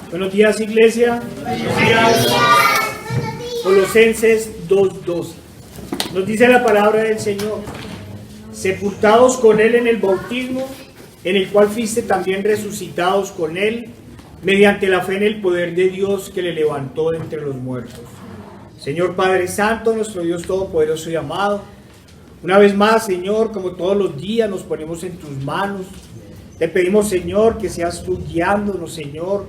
Buenos días, iglesia. Buenos días. Colosenses 2:12. Nos dice la palabra del Señor: sepultados con Él en el bautismo, en el cual fuiste también resucitados con Él, mediante la fe en el poder de Dios que le levantó de entre los muertos. Señor Padre Santo, nuestro Dios Todopoderoso y amado, una vez más, Señor, como todos los días, nos ponemos en tus manos. Te pedimos, Señor, que seas tú guiándonos, Señor,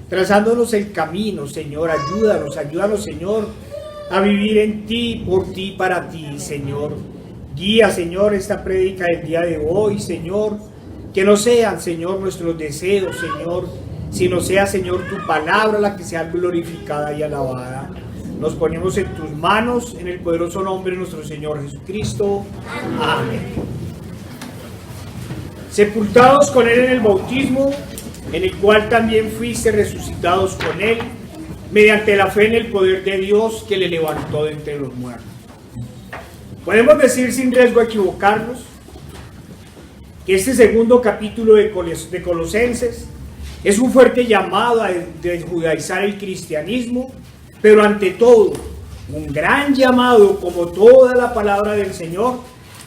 trazándonos el camino, Señor. Ayúdanos, Señor, a vivir en ti, por ti, para ti, Señor. Guía, Señor, esta prédica del día de hoy, Señor. Que no sean, Señor, nuestros deseos, Señor, sino sea, Señor, tu palabra la que sea glorificada y alabada. Nos ponemos en tus manos, en el poderoso nombre de nuestro Señor Jesucristo. Amén. Sepultados con Él en el bautismo, en el cual también fuiste resucitados con Él, mediante la fe en el poder de Dios que le levantó de entre los muertos. Podemos decir sin riesgo a equivocarnos que este segundo capítulo de Colosenses es un fuerte llamado a desjudaizar el cristianismo, pero ante todo, un gran llamado, como toda la palabra del Señor,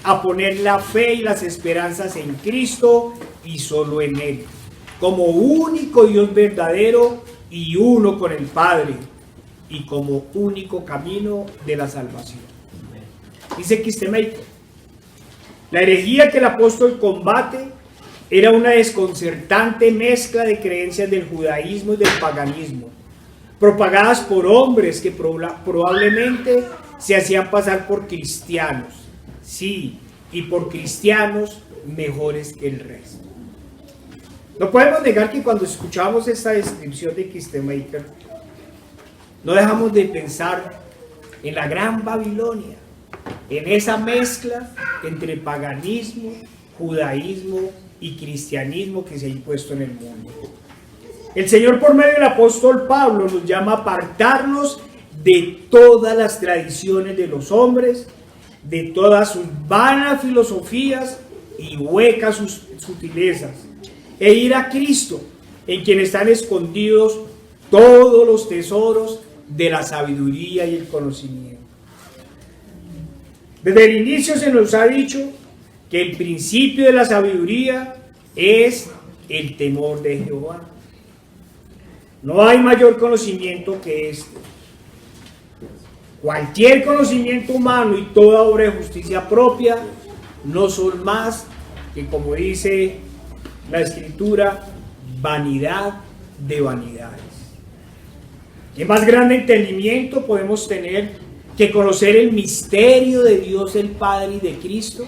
a poner la fe y las esperanzas en Cristo y solo en Él, como único Dios verdadero y uno con el Padre, y como único camino de la salvación. Dice Kistemaker: la herejía que el apóstol combate era una desconcertante mezcla de creencias del judaísmo y del paganismo, propagadas por hombres que probablemente se hacían pasar por cristianos, sí, y por cristianos mejores que el resto. No podemos negar que cuando escuchamos esta descripción de Kistemaker, no dejamos de pensar en la gran Babilonia, en esa mezcla entre paganismo, judaísmo y cristianismo que se ha impuesto en el mundo. El Señor, por medio del apóstol Pablo, nos llama a apartarnos de todas las tradiciones de los hombres, de todas sus vanas filosofías y huecas sus sutilezas, e ir a Cristo, en quien están escondidos todos los tesoros de la sabiduría y el conocimiento. Desde el inicio se nos ha dicho que el principio de la sabiduría es el temor de Jehová. No hay mayor conocimiento que este. Cualquier conocimiento humano y toda obra de justicia propia no son más que, como dice la Escritura, vanidad de vanidades. ¿Qué más grande entendimiento podemos tener que conocer el misterio de Dios el Padre y de Cristo?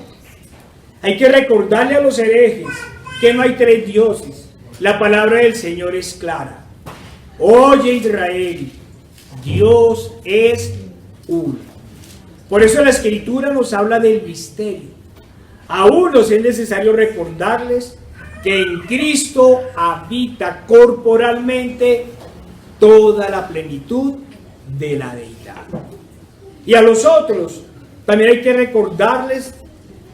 Hay que recordarle a los herejes que no hay tres dioses. La palabra del Señor es clara. Oye, Israel, Dios es uno. Por eso la Escritura nos habla del misterio. A unos es necesario recordarles que en Cristo habita corporalmente toda la plenitud de la deidad. Y a los otros también hay que recordarles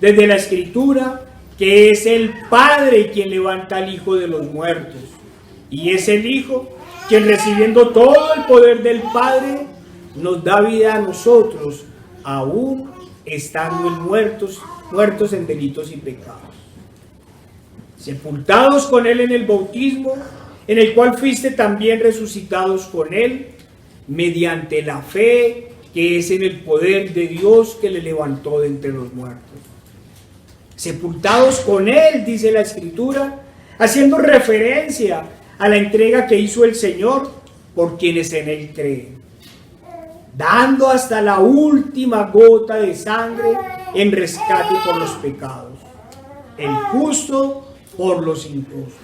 desde la Escritura que es el Padre quien levanta al Hijo de los muertos, y es el Hijo quien, recibiendo todo el poder del Padre, nos da vida a nosotros, aún estando muertos en delitos y pecados. Sepultados con Él en el bautismo, en el cual fuiste también resucitados con Él, mediante la fe que es en el poder de Dios que le levantó de entre los muertos. Sepultados con Él, dice la Escritura, haciendo referencia a la entrega que hizo el Señor por quienes en Él creen, dando hasta la última gota de sangre en rescate por los pecados, el justo por los injustos.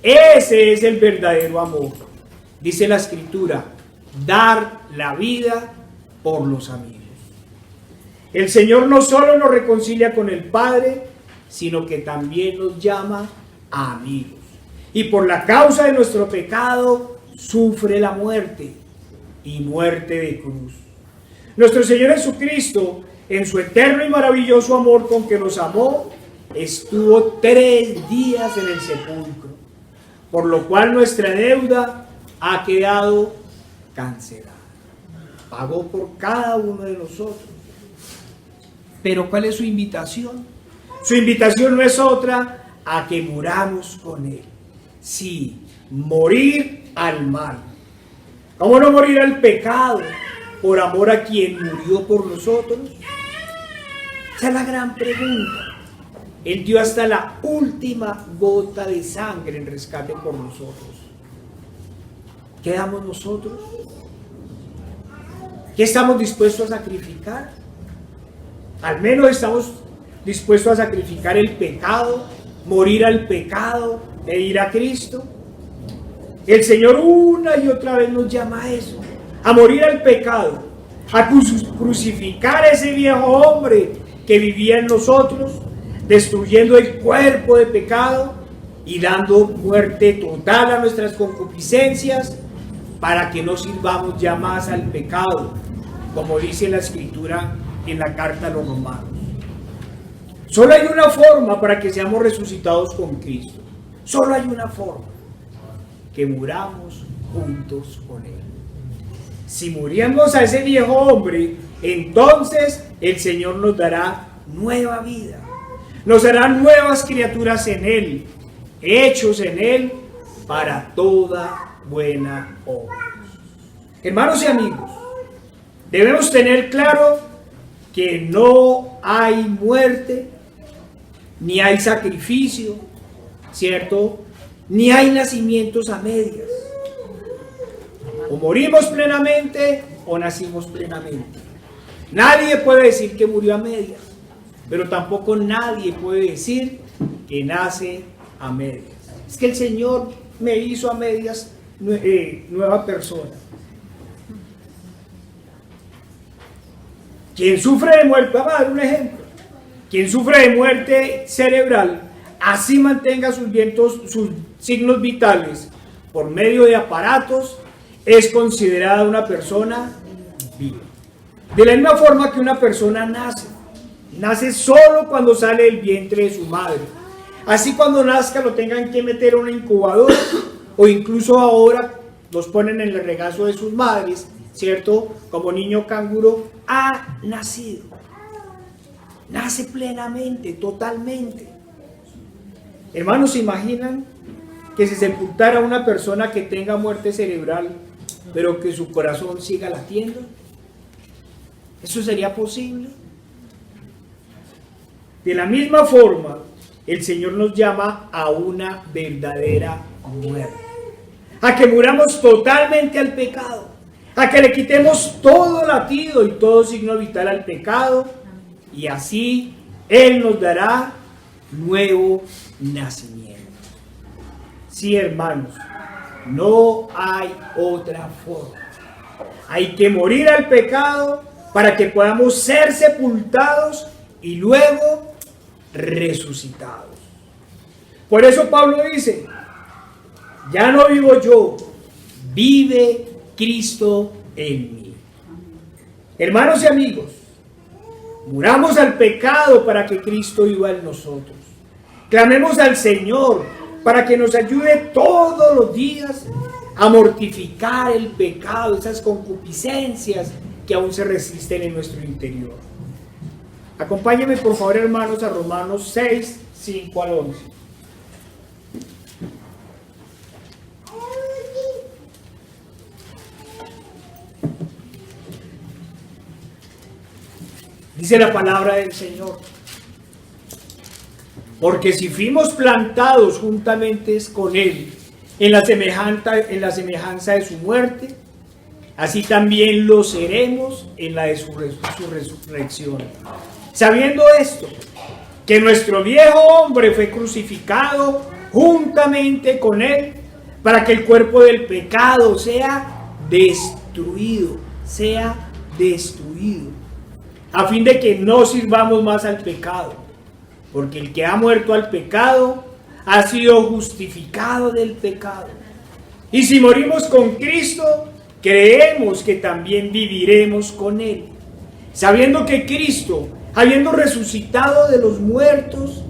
Ese es el verdadero amor, dice la Escritura, dar la vida por los amigos. El Señor no solo nos reconcilia con el Padre, sino que también nos llama a amigos. Y por la causa de nuestro pecado sufre la muerte, y muerte de cruz. Nuestro Señor Jesucristo, en su eterno y maravilloso amor con que nos amó, estuvo 3 días en el sepulcro, por lo cual nuestra deuda ha quedado cancelada. Pagó por cada uno de nosotros. Pero ¿cuál es su invitación? Su invitación no es otra a que muramos con Él. Sí, morir al mal. ¿Cómo no morir al pecado por amor a quien murió por nosotros? Esa es la gran pregunta. Él dio hasta la última gota de sangre en rescate por nosotros. ¿Qué damos nosotros? ¿Qué estamos dispuestos a sacrificar? Al menos estamos dispuestos a sacrificar el pecado, morir al pecado e ir a Cristo. El Señor una y otra vez nos llama a eso, a morir al pecado, a crucificar a ese viejo hombre que vivía en nosotros, destruyendo el cuerpo de pecado y dando muerte total a nuestras concupiscencias para que no sirvamos ya más al pecado, como dice la Escritura en la carta a los Romanos. Solo hay una forma para que seamos resucitados con Cristo. Solo hay una forma: que muramos juntos con Él. Si morimos a ese viejo hombre, entonces el Señor nos dará nueva vida. Nos hará nuevas criaturas en Él, hechos en Él para toda buena obra. Hermanos y amigos, debemos tener claro que no hay muerte, ni hay sacrificio, ¿cierto? Ni hay nacimientos a medias. O morimos plenamente o nacimos plenamente. Nadie puede decir que murió a medias, pero tampoco nadie puede decir que nace a medias. Es que el Señor me hizo a medias nueva persona. Quien sufre de muerte, vamos a dar un ejemplo. Quien sufre de muerte cerebral, así mantenga sus signos vitales por medio de aparatos, es considerada una persona viva. De la misma forma que una persona nace solo cuando sale del vientre de su madre. Así cuando nazca lo tengan que meter a una incubadora, o incluso ahora los ponen en el regazo de sus madres, ¿cierto? Como niño canguro, ha nacido. Nace plenamente, totalmente. Hermanos, ¿se imaginan que se sepultara una persona que tenga muerte cerebral, pero que su corazón siga latiendo? ¿Eso sería posible? De la misma forma, el Señor nos llama a una verdadera muerte. A que muramos totalmente al pecado. A que le quitemos todo latido y todo signo vital al pecado. Y así Él nos dará nuevo nacimiento. Sí, hermanos, no hay otra forma. Hay que morir al pecado para que podamos ser sepultados y luego resucitados. Por eso Pablo dice: ya no vivo yo, vive Cristo en mí. Hermanos y amigos, muramos al pecado para que Cristo viva en nosotros. Clamemos al Señor para que nos ayude todos los días a mortificar el pecado, esas concupiscencias que aún se resisten en nuestro interior. Acompáñenme por favor, hermanos, a Romanos 6, 5 al 11. Dice la palabra del Señor: porque si fuimos plantados juntamente con Él en la semejanza de su muerte, así también lo seremos en la de su resurrección. Sabiendo esto, que nuestro viejo hombre fue crucificado juntamente con Él, para que el cuerpo del pecado sea destruido, a fin de que no sirvamos más al pecado, porque el que ha muerto al pecado ha sido justificado del pecado. Y si morimos con Cristo, creemos que también viviremos con Él, sabiendo que Cristo, habiendo resucitado de los muertos,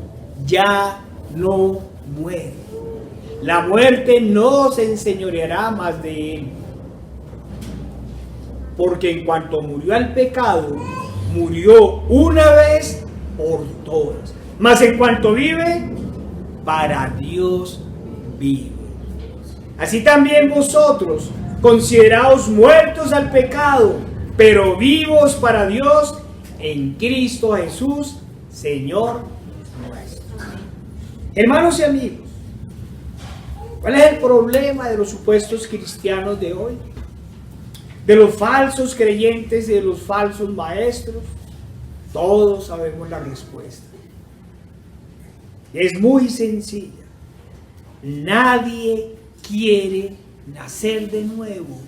ya no muere. La muerte no se enseñoreará más de él. Porque en cuanto murió al pecado, murió una vez por todas. Mas en cuanto vive, para Dios vive. Así también vosotros, consideraos muertos al pecado, pero vivos para Dios en Cristo Jesús, Señor nuestro. Hermanos y amigos, ¿cuál es el problema de los supuestos cristianos de hoy? De los falsos creyentes y de los falsos maestros. Todos sabemos la respuesta. Es muy sencilla. Nadie quiere nacer de nuevo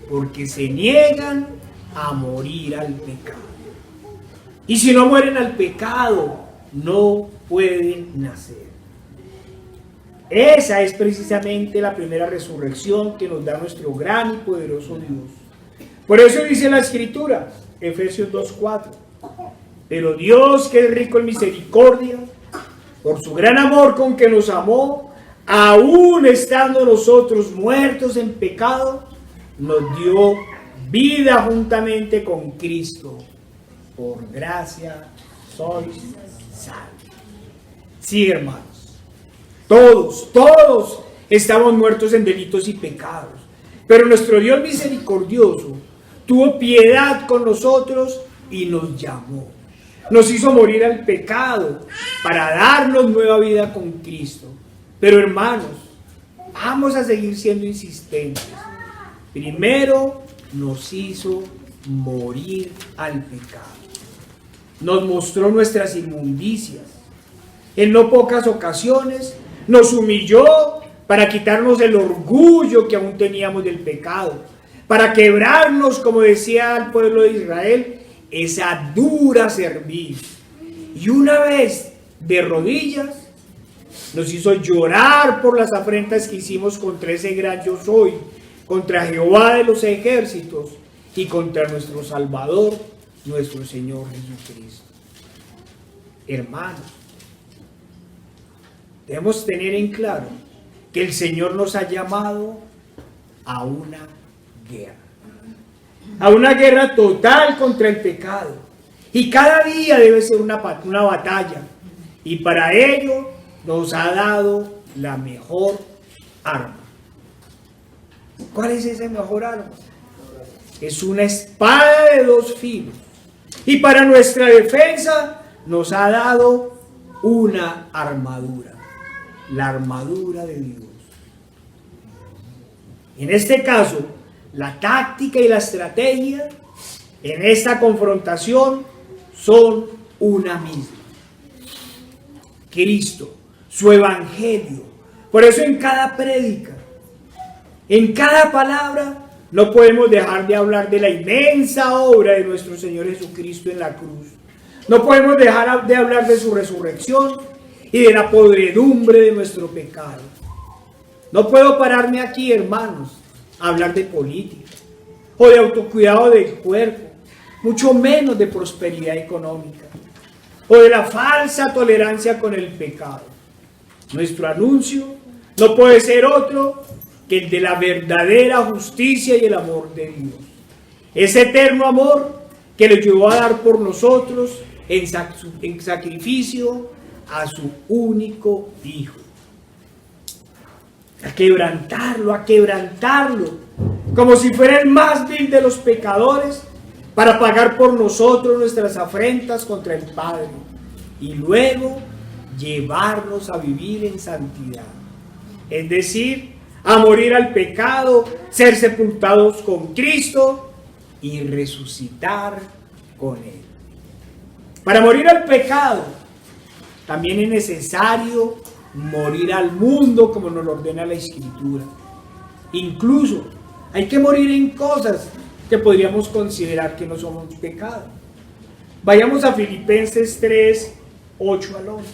porque se niegan a morir al pecado. Y si no mueren al pecado, no pueden nacer. Esa es precisamente la primera resurrección que nos da nuestro gran y poderoso Dios. Por eso dice la Escritura, Efesios 2:4, pero Dios, que es rico en misericordia, por su gran amor con que nos amó, aún estando nosotros muertos en pecado, nos dio vida juntamente con Cristo. Por gracia sois salvos. Sí, hermanos. Todos estamos muertos en delitos y pecados. Pero nuestro Dios misericordioso tuvo piedad con nosotros y nos llamó. Nos hizo morir al pecado para darnos nueva vida con Cristo. Pero hermanos, vamos a seguir siendo insistentes. Primero nos hizo morir al pecado. Nos mostró nuestras inmundicias. En no pocas ocasiones nos humilló para quitarnos el orgullo que aún teníamos del pecado, para quebrarnos, como decía el pueblo de Israel, esa dura cerviz. Y una vez de rodillas, nos hizo llorar por las afrentas que hicimos contra ese gran yo soy, contra Jehová de los ejércitos y contra nuestro Salvador, nuestro Señor Jesucristo. Hermanos, debemos tener en claro que el Señor nos ha llamado a una guerra total contra el pecado. Y cada día debe ser una batalla. Y para ello nos ha dado la mejor arma. ¿Cuál es esa mejor arma? Es una espada de dos filos. Y para nuestra defensa nos ha dado una armadura. La armadura de Dios. En este caso, la táctica y la estrategia en esta confrontación son una misma. Cristo, su evangelio. Por eso en cada prédica, en cada palabra, no podemos dejar de hablar de la inmensa obra de nuestro Señor Jesucristo en la cruz. No podemos dejar de hablar de su resurrección y de la podredumbre de nuestro pecado. No puedo pararme aquí, hermanos, a hablar de política o de autocuidado del cuerpo, mucho menos de prosperidad económica o de la falsa tolerancia con el pecado. Nuestro anuncio no puede ser otro que el de la verdadera justicia y el amor de Dios. Ese eterno amor que le llevó a dar por nosotros en sacrificio a su único Hijo. A quebrantarlo, como si fuera el más vil de los pecadores, para pagar por nosotros nuestras afrentas contra el Padre, y luego llevarnos a vivir en santidad. Es decir, a morir al pecado, ser sepultados con Cristo y resucitar con Él. Para morir al pecado, también es necesario morir al mundo, como nos lo ordena la Escritura. Incluso hay que morir en cosas que podríamos considerar que no somos pecado. Vayamos a Filipenses 3, 8 al 11.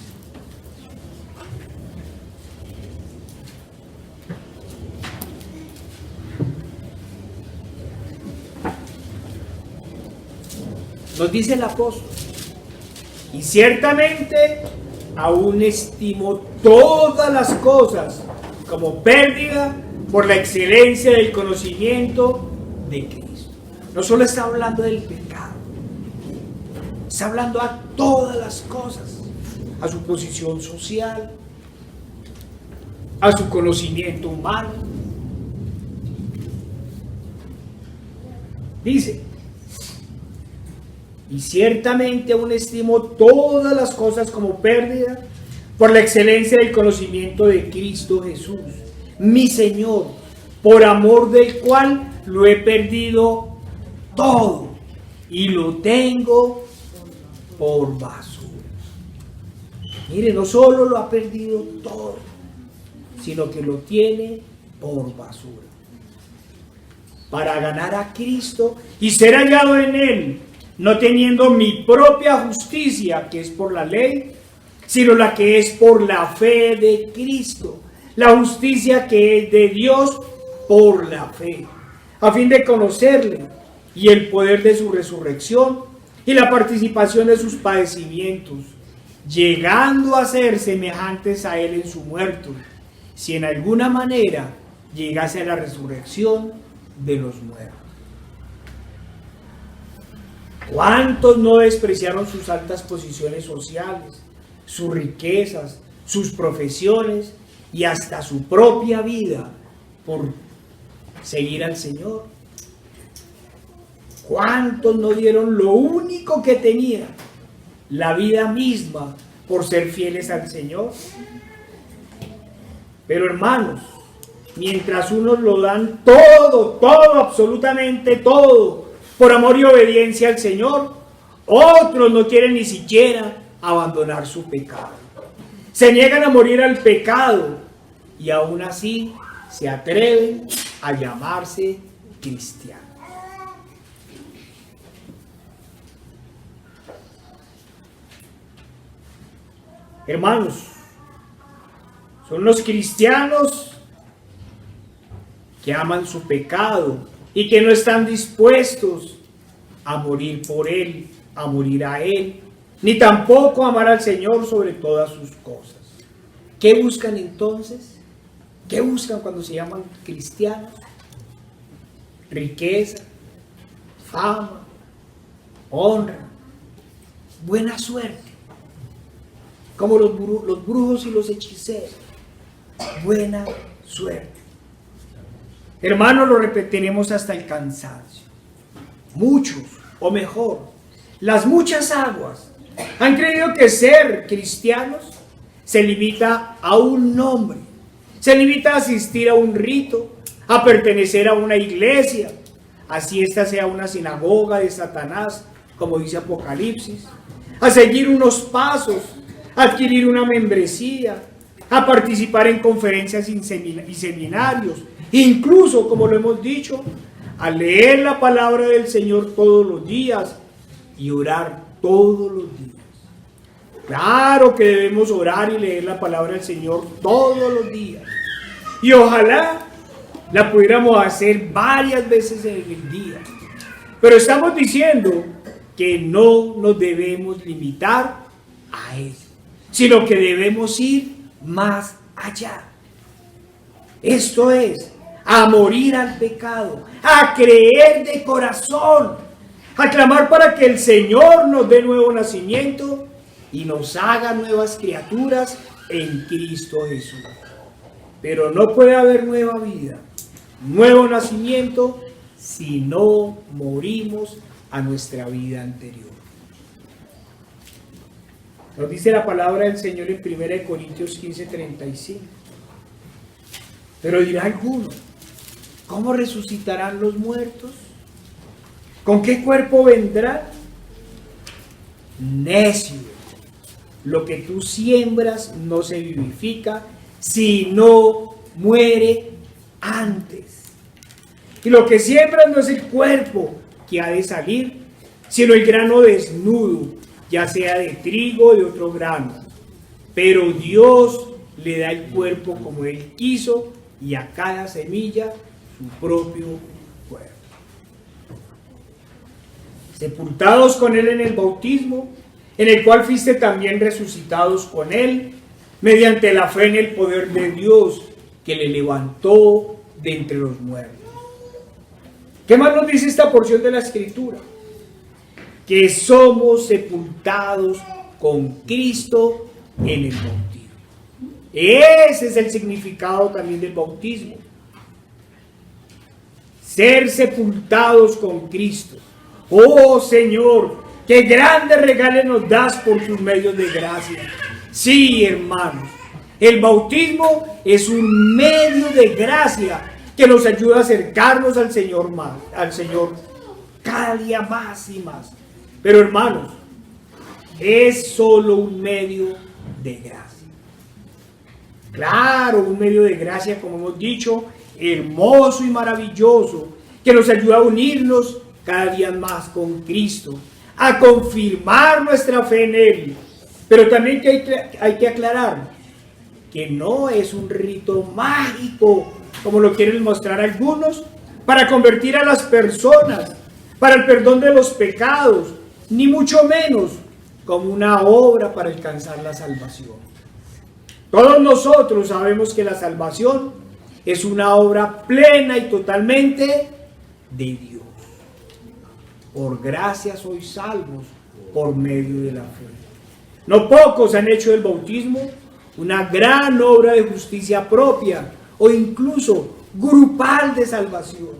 Nos dice el apóstol: y ciertamente aún estimo todas las cosas como pérdida por la excelencia del conocimiento de Cristo. No solo está hablando del pecado, está hablando a todas las cosas, a su posición social, a su conocimiento humano. Dice: y ciertamente aún estimo todas las cosas como pérdida por la excelencia del conocimiento de Cristo Jesús, mi Señor, por amor del cual lo he perdido todo y lo tengo por basura. Mire, no solo lo ha perdido todo, sino que lo tiene por basura, para ganar a Cristo y ser hallado en Él, no teniendo mi propia justicia, que es por la ley, sino la que es por la fe de Cristo, la justicia que es de Dios por la fe, a fin de conocerle y el poder de su resurrección y la participación de sus padecimientos, llegando a ser semejantes a Él en su muerte, si en alguna manera llegase a la resurrección de los muertos. ¿Cuántos no despreciaron sus altas posiciones sociales, sus riquezas, sus profesiones y hasta su propia vida por seguir al Señor? ¿Cuántos no dieron lo único que tenían, la vida misma, por ser fieles al Señor? Pero hermanos, mientras unos lo dan todo, absolutamente todo, por amor y obediencia al Señor, otros no quieren ni siquiera abandonar su pecado. Se niegan a morir al pecado y aún así se atreven a llamarse cristianos. Hermanos, son los cristianos que aman su pecado y que no están dispuestos a morir por Él, a morir a Él, ni tampoco a amar al Señor sobre todas sus cosas. ¿Qué buscan entonces? ¿Qué buscan cuando se llaman cristianos? Riqueza, fama, honra, buena suerte, como los brujos y los hechiceros. Buena suerte. Hermanos, lo repetiremos hasta el cansancio. Muchos, o mejor, las muchas aguas han creído que ser cristianos se limita a un nombre, se limita a asistir a un rito, a pertenecer a una iglesia, así esta sea una sinagoga de Satanás, como dice Apocalipsis, a seguir unos pasos, a adquirir una membresía, a participar en conferencias y seminarios, incluso, como lo hemos dicho, a leer la palabra del Señor todos los días y orar todos los días. Claro que debemos orar y leer la palabra del Señor todos los días. Y ojalá la pudiéramos hacer varias veces en el día. Pero estamos diciendo que no nos debemos limitar a eso, sino que debemos ir más allá. Esto es, a morir al pecado, a creer de corazón, a clamar para que el Señor nos dé nuevo nacimiento y nos haga nuevas criaturas en Cristo Jesús. Pero no puede haber nueva vida, nuevo nacimiento, si no morimos a nuestra vida anterior. Nos dice la palabra del Señor en 1 Corintios 15:35. Pero dirá alguno: ¿cómo resucitarán los muertos? ¿Con qué cuerpo vendrán? Necio, lo que tú siembras no se vivifica, sino muere antes. Y lo que siembras no es el cuerpo que ha de salir, sino el grano desnudo, ya sea de trigo o de otro grano. Pero Dios le da el cuerpo como Él quiso, y a cada semilla su propio cuerpo. Sepultados con Él en el bautismo, en el cual fuiste también resucitados con Él, mediante la fe en el poder de Dios, que le levantó de entre los muertos. ¿Qué más nos dice esta porción de la Escritura? Que somos sepultados con Cristo en el bautismo. Ese es el significado también del bautismo. Ser sepultados con Cristo. Oh Señor, qué grandes regalos nos das por tus medios de gracia. Sí, hermanos, el bautismo es un medio de gracia que nos ayuda a acercarnos al Señor cada día más y más. Pero hermanos, es solo un medio de gracia. Claro, un medio de gracia, como hemos dicho, hermoso y maravilloso, que nos ayuda a unirnos cada día más con Cristo, a confirmar nuestra fe en Él. Pero también hay que aclarar que no es un rito mágico, como lo quieren mostrar algunos, para convertir a las personas, para el perdón de los pecados, ni mucho menos como una obra para alcanzar la salvación. Todos nosotros sabemos que la salvación es una obra plena y totalmente de Dios. Por gracia sois salvos por medio de la fe. No pocos han hecho del bautismo una gran obra de justicia propia o incluso grupal de salvación.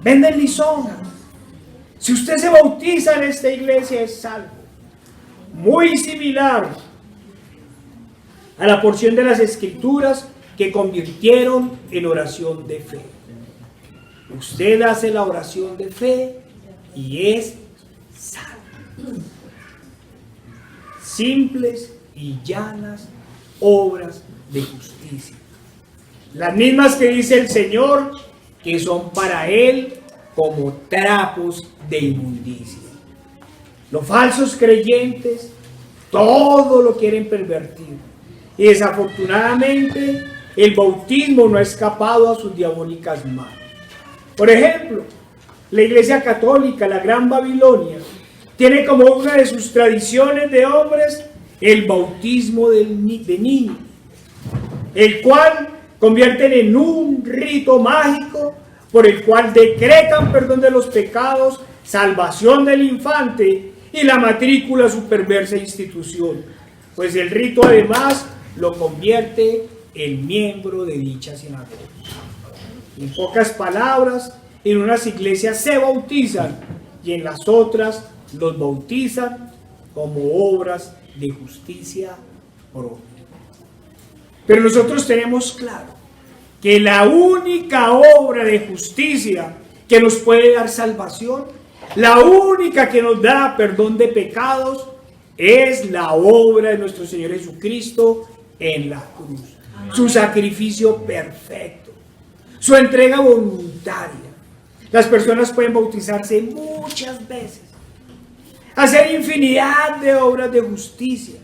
Venden lisonjas. Si usted se bautiza en esta iglesia es salvo. Muy similar a la porción de las Escrituras que convirtieron en oración de fe. Usted hace la oración de fe y es salvo. Simples y llanas obras de justicia. Las mismas que dice el Señor, que son para Él como trapos de inmundicia. Los falsos creyentes todo lo quieren pervertir. Y desafortunadamente el bautismo no ha escapado a sus diabólicas manos. Por ejemplo, la Iglesia Católica, la Gran Babilonia, tiene como una de sus tradiciones de hombres el bautismo de niños, el cual convierten en un rito mágico por el cual decretan perdón de los pecados, salvación del infante y la matrícula a su perversa institución, pues el rito además lo convierte en miembro de dicha sinagoga. En pocas palabras, en unas iglesias se bautizan y en las otras los bautizan como obras de justicia propia. Pero nosotros tenemos claro que la única obra de justicia que nos puede dar salvación, la única que nos da perdón de pecados, es la obra de nuestro Señor Jesucristo en la cruz. Su sacrificio perfecto, su entrega voluntaria. Las personas pueden bautizarse muchas veces, hacer infinidad de obras de justicia,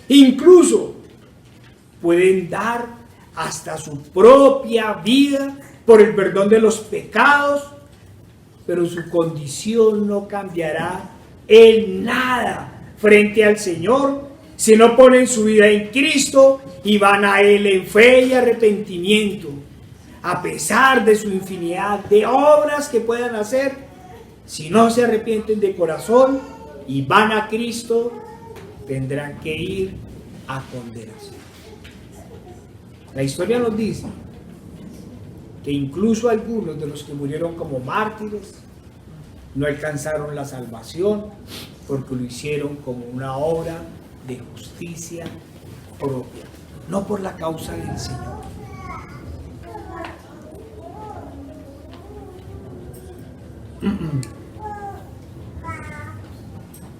incluso pueden dar hasta su propia vida por el perdón de los pecados, pero su condición no cambiará en nada frente al Señor si no ponen su vida en Cristo y van a Él en fe y arrepentimiento. A pesar de su infinidad de obras que puedan hacer, si no se arrepienten de corazón y van a Cristo, tendrán que ir a condenación. La historia nos dice que incluso algunos de los que murieron como mártires no alcanzaron la salvación porque lo hicieron como una obra de justicia propia, no por la causa del Señor.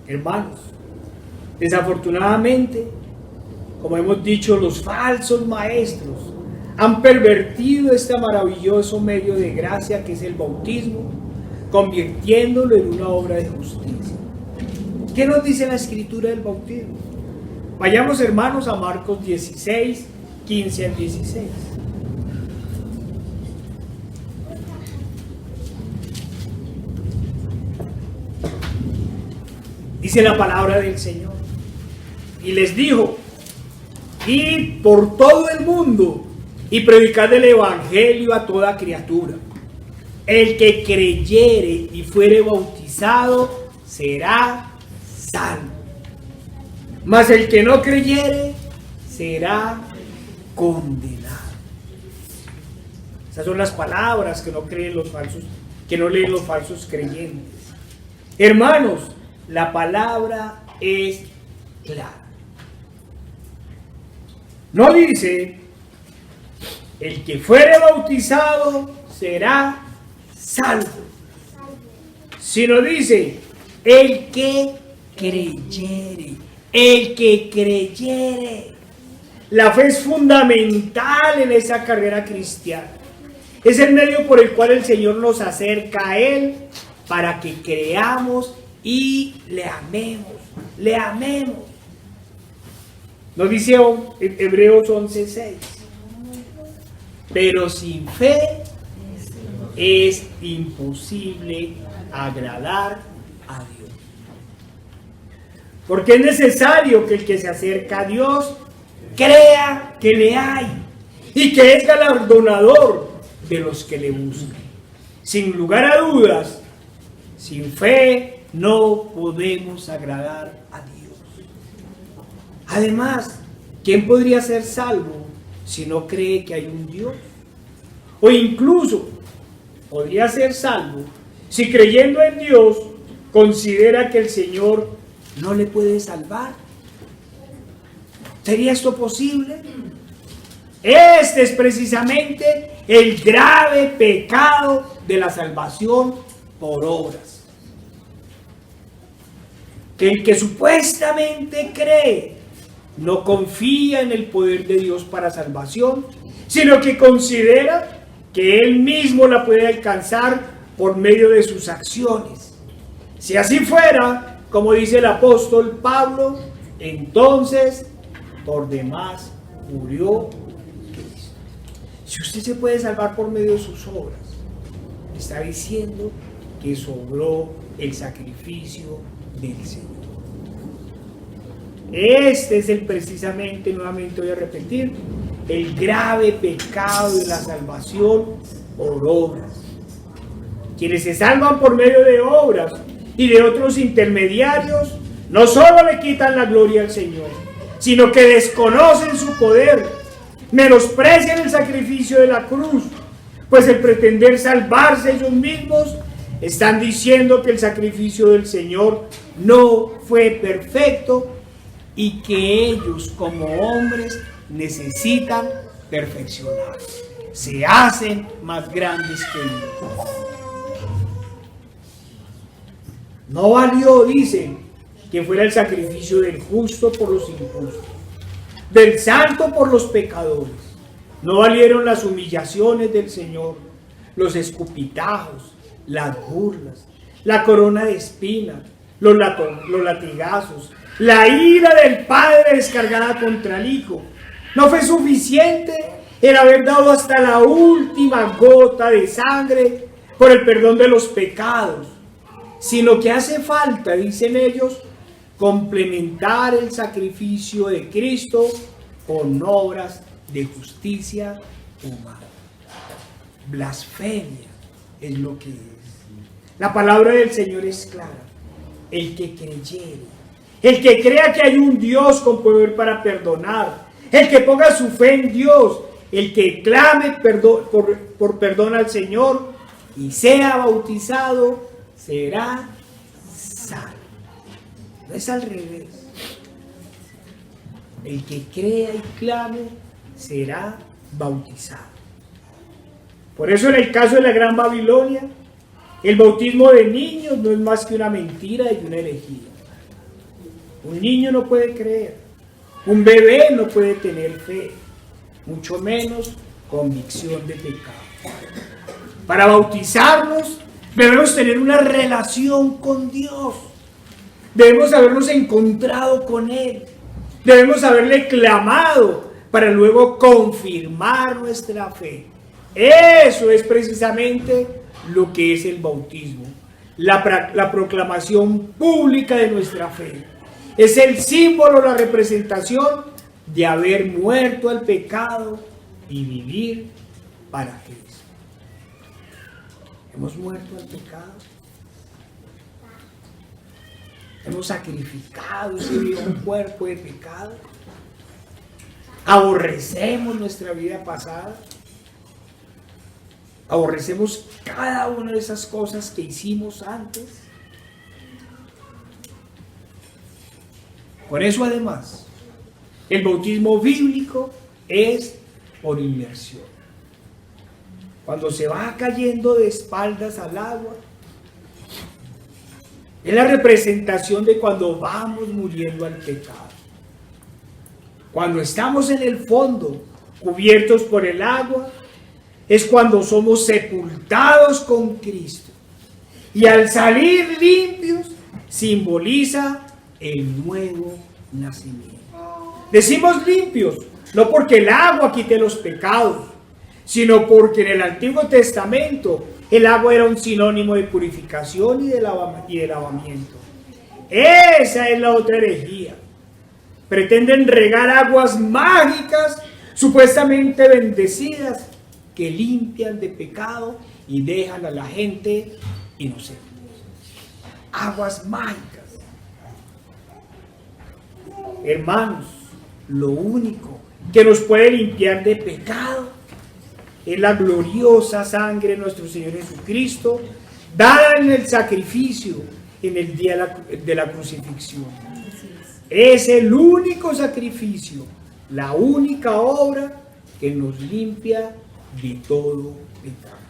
Hermanos, desafortunadamente, como hemos dicho, los falsos maestros han pervertido este maravilloso medio de gracia que es el bautismo, convirtiéndolo en una obra de justicia. ¿Qué nos dice la Escritura del bautismo? Vayamos, hermanos, a Marcos 16, 15 al 16. Dice la palabra del Señor. Y les dijo: id por todo el mundo y predicad el evangelio a toda criatura. El que creyere y fuere bautizado será salvo, mas el que no creyere será condenado. Esas son las palabras que no creen los falsos, que no leen los falsos creyentes. Hermanos, la palabra es clara. No dice, el que fuere bautizado será salvo, sino dice, el que creyere, el que creyere. La fe es fundamental en esa carrera cristiana. Es el medio por el cual el Señor nos acerca a Él para que creamos y le amemos, le amemos. Nos dice Hebreos 11:6. Pero sin fe es imposible agradar a Dios. Porque es necesario que el que se acerca a Dios crea que le hay y que es galardonador de los que le buscan. Sin lugar a dudas, sin fe no podemos agradar a Dios. Además, ¿quién podría ser salvo si no cree que hay un Dios? O incluso podría ser salvo si creyendo en Dios considera que el Señor no le puede salvar. ¿Sería esto posible? Este es precisamente el grave pecado de la salvación por obras. Que el que supuestamente cree no confía en el poder de Dios para salvación, sino que considera que él mismo la puede alcanzar por medio de sus acciones. Si así fuera, como dice el apóstol Pablo, entonces por demás murió Cristo. Si usted se puede salvar por medio de sus obras, está diciendo que sobró el sacrificio del Señor. Este es precisamente, nuevamente voy a repetir, el grave pecado de la salvación por obras. Quienes se salvan por medio de obras y de otros intermediarios, no solo le quitan la gloria al Señor, sino que desconocen su poder, menosprecian el sacrificio de la cruz, pues el pretender salvarse ellos mismos, están diciendo que el sacrificio del Señor no fue perfecto y que ellos como hombres necesitan perfeccionarse. Se hacen más grandes que Dios. No valió, dicen, que fuera el sacrificio del justo por los injustos, del santo por los pecadores. No valieron las humillaciones del Señor, los escupitajos, las burlas, la corona de espinas, los latigazos, la ira del Padre descargada contra el Hijo. No fue suficiente el haber dado hasta la última gota de sangre por el perdón de los pecados, sino que hace falta, dicen ellos, complementar el sacrificio de Cristo con obras de justicia humana. Blasfemia es lo que es. La palabra del Señor es clara. El que creyere, el que crea que hay un Dios con poder para perdonar, el que ponga su fe en Dios, el que clame por perdón al Señor y sea bautizado, será salvo. No es al revés. El que crea y clame será bautizado. Por eso en el caso de la Gran Babilonia, el bautismo de niños no es más que una mentira y una herejía. Un niño no puede creer, un bebé no puede tener fe, mucho menos convicción de pecado. Para bautizarnos debemos tener una relación con Dios, debemos habernos encontrado con Él, debemos haberle clamado para luego confirmar nuestra fe. Eso es precisamente lo que es el bautismo, la proclamación pública de nuestra fe. Es el símbolo, la representación de haber muerto al pecado y vivir para Cristo. Hemos muerto al pecado. Hemos sacrificado ese viejo cuerpo de pecado. Aborrecemos nuestra vida pasada. Aborrecemos cada una de esas cosas que hicimos antes. Por eso, además, el bautismo bíblico es por inmersión. Cuando se va cayendo de espaldas al agua, es la representación de cuando vamos muriendo al pecado. Cuando estamos en el fondo, cubiertos por el agua, es cuando somos sepultados con Cristo. Y al salir limpios, simboliza el nuevo nacimiento. Decimos limpios, no porque el agua quite los pecados, sino porque en el Antiguo Testamento el agua era un sinónimo de purificación y de lavamiento. Esa es la otra herejía. Pretenden regar aguas mágicas, supuestamente bendecidas, que limpian de pecado y dejan a la gente inocente. Aguas mágicas. Hermanos, lo único que nos puede limpiar de pecado es la gloriosa sangre de nuestro Señor Jesucristo, dada en el sacrificio en el día de la crucifixión. Es el único sacrificio, la única obra que nos limpia de todo pecado.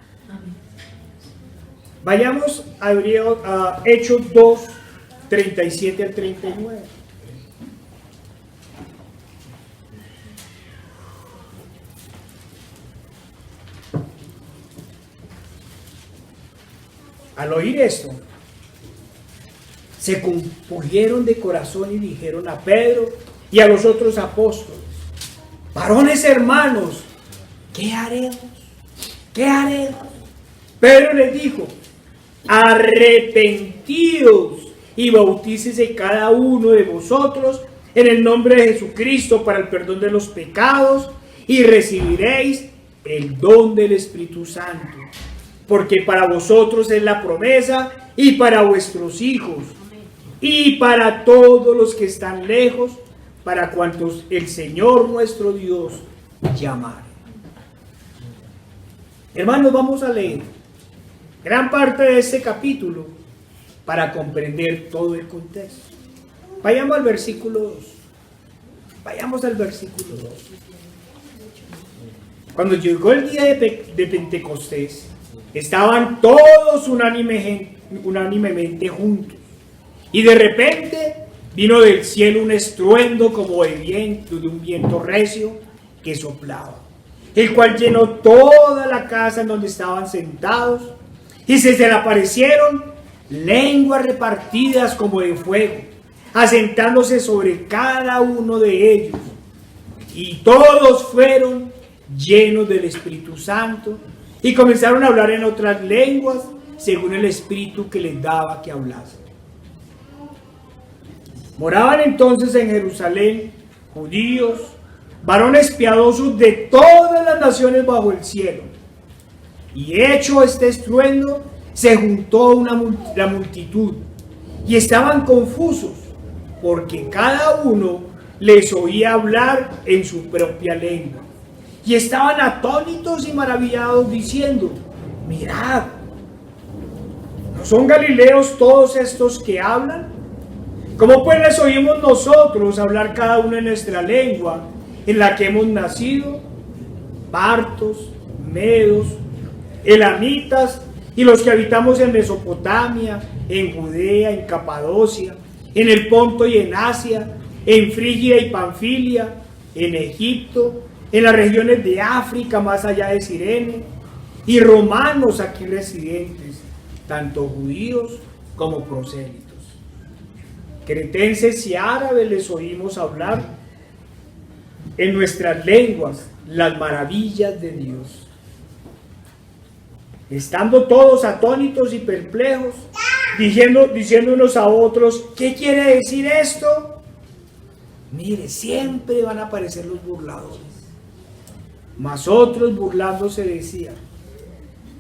Vayamos a Hechos 2, 37 al 39. Al oír esto, se compungieron de corazón y dijeron a Pedro y a los otros apóstoles: varones hermanos, ¿qué haremos? ¿Qué haremos? Pedro les dijo: arrepentidos y bautícese cada uno de vosotros en el nombre de Jesucristo para el perdón de los pecados y recibiréis el don del Espíritu Santo. Porque para vosotros es la promesa y para vuestros hijos y para todos los que están lejos, para cuantos el Señor nuestro Dios llamare. Hermanos, vamos a leer gran parte de este capítulo para comprender todo el contexto. Vayamos al versículo 2. Vayamos al versículo 2. Cuando llegó el día de Pentecostés, estaban todos unánimemente juntos. Y de repente vino del cielo un estruendo como de un viento recio que soplaba, el cual llenó toda la casa en donde estaban sentados, y se les aparecieron lenguas repartidas como de fuego, asentándose sobre cada uno de ellos. Y todos fueron llenos del Espíritu Santo y comenzaron a hablar en otras lenguas según el Espíritu que les daba que hablasen. Moraban entonces en Jerusalén judíos, varones piadosos de todas las naciones bajo el cielo. Y hecho este estruendo, se juntó la multitud y estaban confusos, porque cada uno les oía hablar en su propia lengua. Y estaban atónitos y maravillados, diciendo: mirad, ¿no son galileos todos estos que hablan? ¿Cómo pues les oímos nosotros hablar cada uno en nuestra lengua en la que hemos nacido? Partos, medos, elamitas y los que habitamos en Mesopotamia, en Judea, en Capadocia, en el Ponto y en Asia, en Frigia y Panfilia, en Egipto, en las regiones de África más allá de Cirene, y romanos aquí residentes, tanto judíos como prosélitos. Cretenses y árabes les oímos hablar en nuestras lenguas las maravillas de Dios. Estando todos atónitos y perplejos, diciendo unos a otros: ¿qué quiere decir esto? Mire, siempre van a aparecer los burladores. Mas otros, burlándose, decían: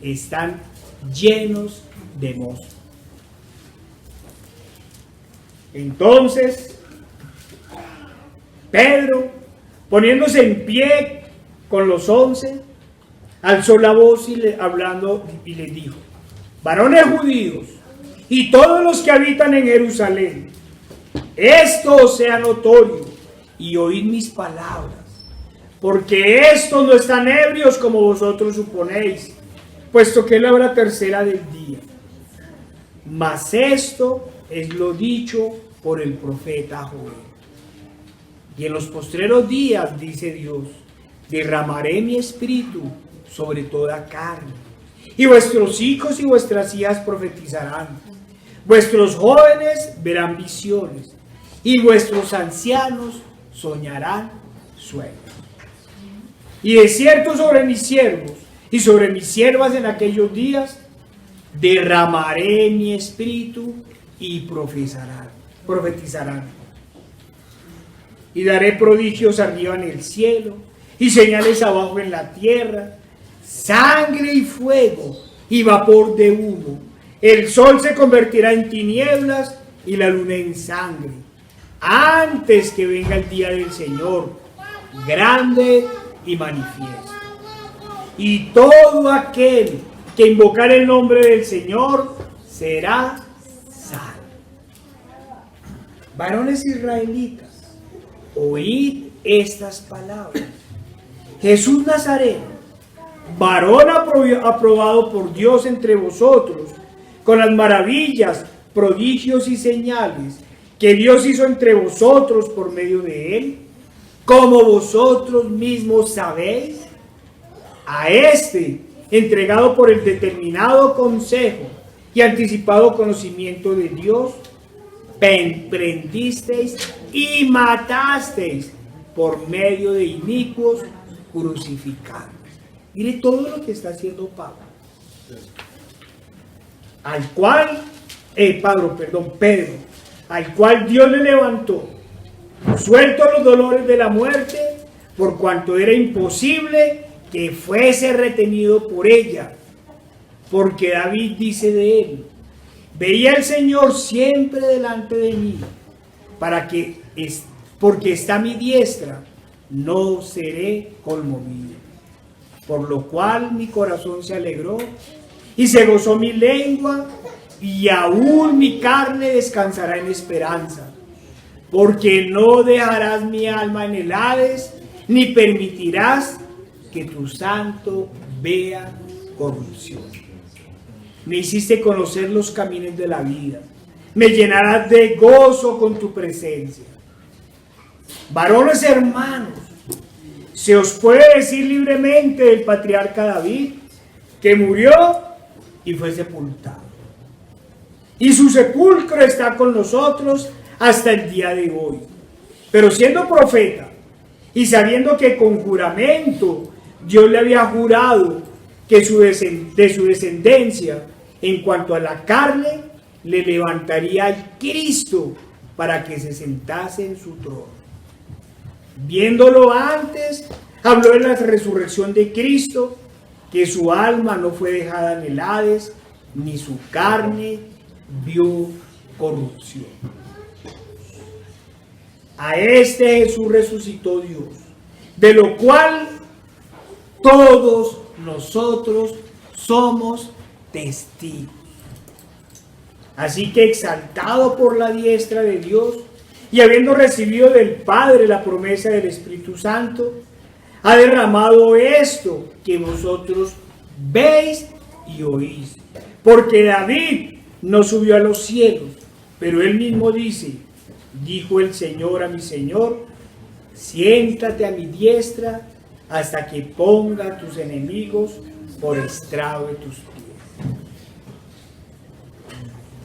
están llenos de mosto. Entonces Pedro, poniéndose en pie con los 11, alzó la voz hablando y les dijo: varones judíos y todos los que habitan en Jerusalén, esto os sea notorio y oíd mis palabras, porque estos no están ebrios como vosotros suponéis, puesto que es la hora tercera del día. Mas esto es lo dicho por el profeta Joel. Y en los postreros días, dice Dios, derramaré mi espíritu sobre toda carne, y vuestros hijos y vuestras hijas profetizarán, vuestros jóvenes verán visiones, y vuestros ancianos soñarán sueños. Y de cierto sobre mis siervos y sobre mis siervas en aquellos días derramaré mi espíritu y profetizarán. Y daré prodigios arriba en el cielo y señales abajo en la tierra, sangre y fuego y vapor de humo. El sol se convertirá en tinieblas y la luna en sangre, antes que venga el día del Señor, grande y manifiesto. Y todo aquel que invocar el nombre del Señor será salvo. Varones israelitas, oíd estas palabras. Jesús Nazareno, varón aprobado por Dios entre vosotros, con las maravillas, prodigios y señales que Dios hizo entre vosotros por medio de él, como vosotros mismos sabéis, a este, entregado por el determinado consejo y anticipado conocimiento de Dios, prendisteis y matasteis por medio de inicuos crucificados. Mire todo lo que está haciendo Pablo. Pedro, al cual Dios le levantó, suelto los dolores de la muerte, por cuanto era imposible que fuese retenido por ella. Porque David dice de él: veía al Señor siempre delante de mí, porque está a mi diestra, no seré conmovido. Por lo cual mi corazón se alegró y se gozó mi lengua, y aún mi carne descansará en esperanza, porque no dejarás mi alma en el Hades, ni permitirás que tu santo vea corrupción. Me hiciste conocer los caminos de la vida, me llenarás de gozo con tu presencia. Varones hermanos, se os puede decir libremente del patriarca David, que murió y fue sepultado, y su sepulcro está con nosotros hasta el día de hoy. Pero siendo profeta y sabiendo que con juramento Dios le había jurado que de su descendencia, en cuanto a la carne, le levantaría al Cristo para que se sentase en su trono. Viéndolo antes, habló de la resurrección de Cristo, que su alma no fue dejada en el Hades, ni su carne vio corrupción. A este Jesús resucitó Dios, de lo cual todos nosotros somos testigos. Así que, exaltado por la diestra de Dios y habiendo recibido del Padre la promesa del Espíritu Santo, ha derramado esto que vosotros veis y oís. Porque David no subió a los cielos, pero él mismo dice: dijo el Señor a mi Señor, siéntate a mi diestra hasta que ponga a tus enemigos por estrado de tus pies.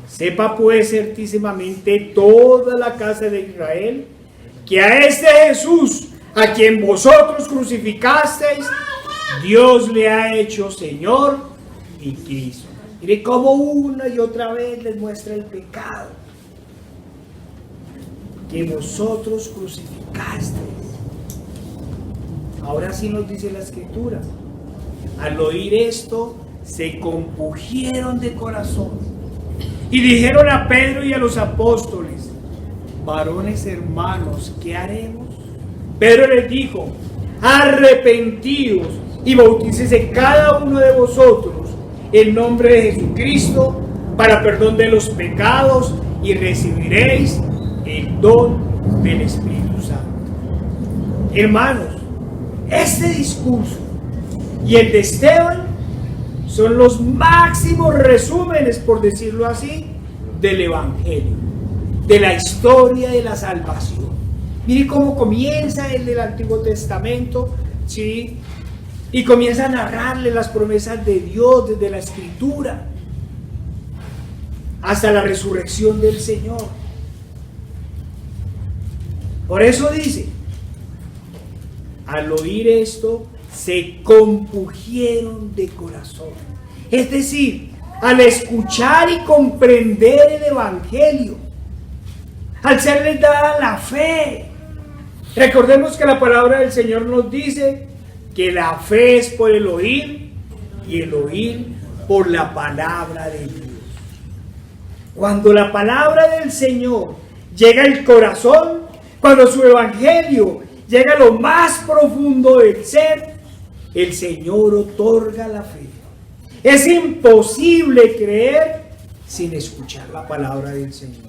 Sepa pues certísimamente toda la casa de Israel, que a este Jesús, a quien vosotros crucificasteis, Dios le ha hecho Señor y Cristo. Mire cómo una y otra vez les muestra el pecado que vosotros crucificasteis. Ahora sí nos dice la Escritura. Al oír esto, se compungieron de corazón y dijeron a Pedro y a los apóstoles: varones hermanos, ¿qué haremos? Pedro les dijo: arrepentidos y bautícese cada uno de vosotros en nombre de Jesucristo para perdón de los pecados y recibiréis el don del Espíritu Santo. Hermanos, este discurso y el de Esteban son los máximos resúmenes, por decirlo así, del Evangelio, de la historia de la salvación. Mire cómo comienza el del Antiguo Testamento, ¿sí? Y comienza a narrarle las promesas de Dios desde la Escritura hasta la resurrección del Señor. Por eso dice: al oír esto, se compungieron de corazón. Es decir, al escuchar y comprender el Evangelio, al serles dada la fe. Recordemos que la palabra del Señor nos dice que la fe es por el oír y el oír por la palabra de Dios. Cuando la palabra del Señor llega al corazón, cuando su Evangelio llega a lo más profundo del ser, el Señor otorga la fe. Es imposible creer sin escuchar la palabra del Señor.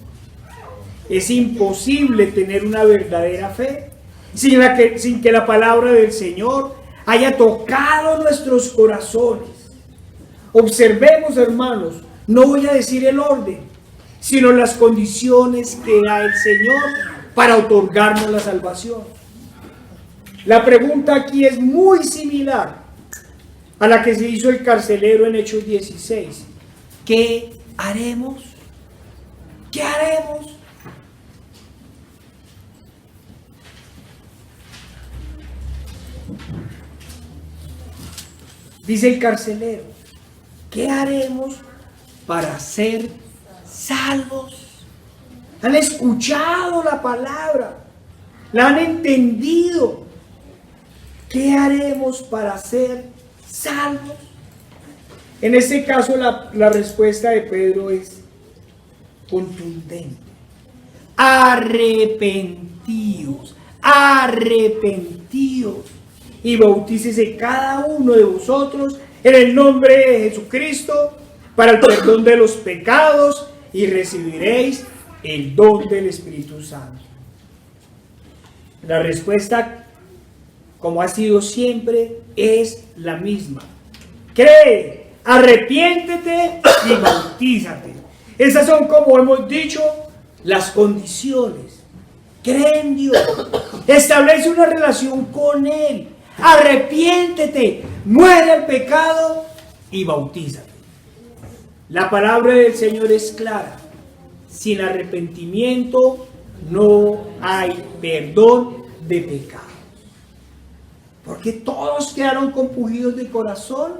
Es imposible tener una verdadera fe sin que la palabra del Señor haya tocado nuestros corazones. Observemos, hermanos, no voy a decir el orden, sino las condiciones que da el Señor para otorgarnos la salvación. La pregunta aquí es muy similar a la que se hizo el carcelero en Hechos 16. ¿Qué haremos? ¿Qué haremos? Dice el carcelero: ¿qué haremos para ser salvos? Han escuchado la palabra, la han entendido. ¿Qué haremos para ser salvos? En este caso la respuesta de Pedro es contundente: arrepentíos, arrepentíos y bautícese cada uno de vosotros en el nombre de Jesucristo para el perdón de los pecados y recibiréis el don del Espíritu Santo. La respuesta, como ha sido siempre, es la misma: cree, arrepiéntete y bautízate. Esas son, como hemos dicho, las condiciones. Cree en Dios, establece una relación con Él, arrepiéntete, muere el pecado y bautízate. La palabra del Señor es clara: sin arrepentimiento no hay perdón de pecado. Porque todos quedaron compungidos de corazón,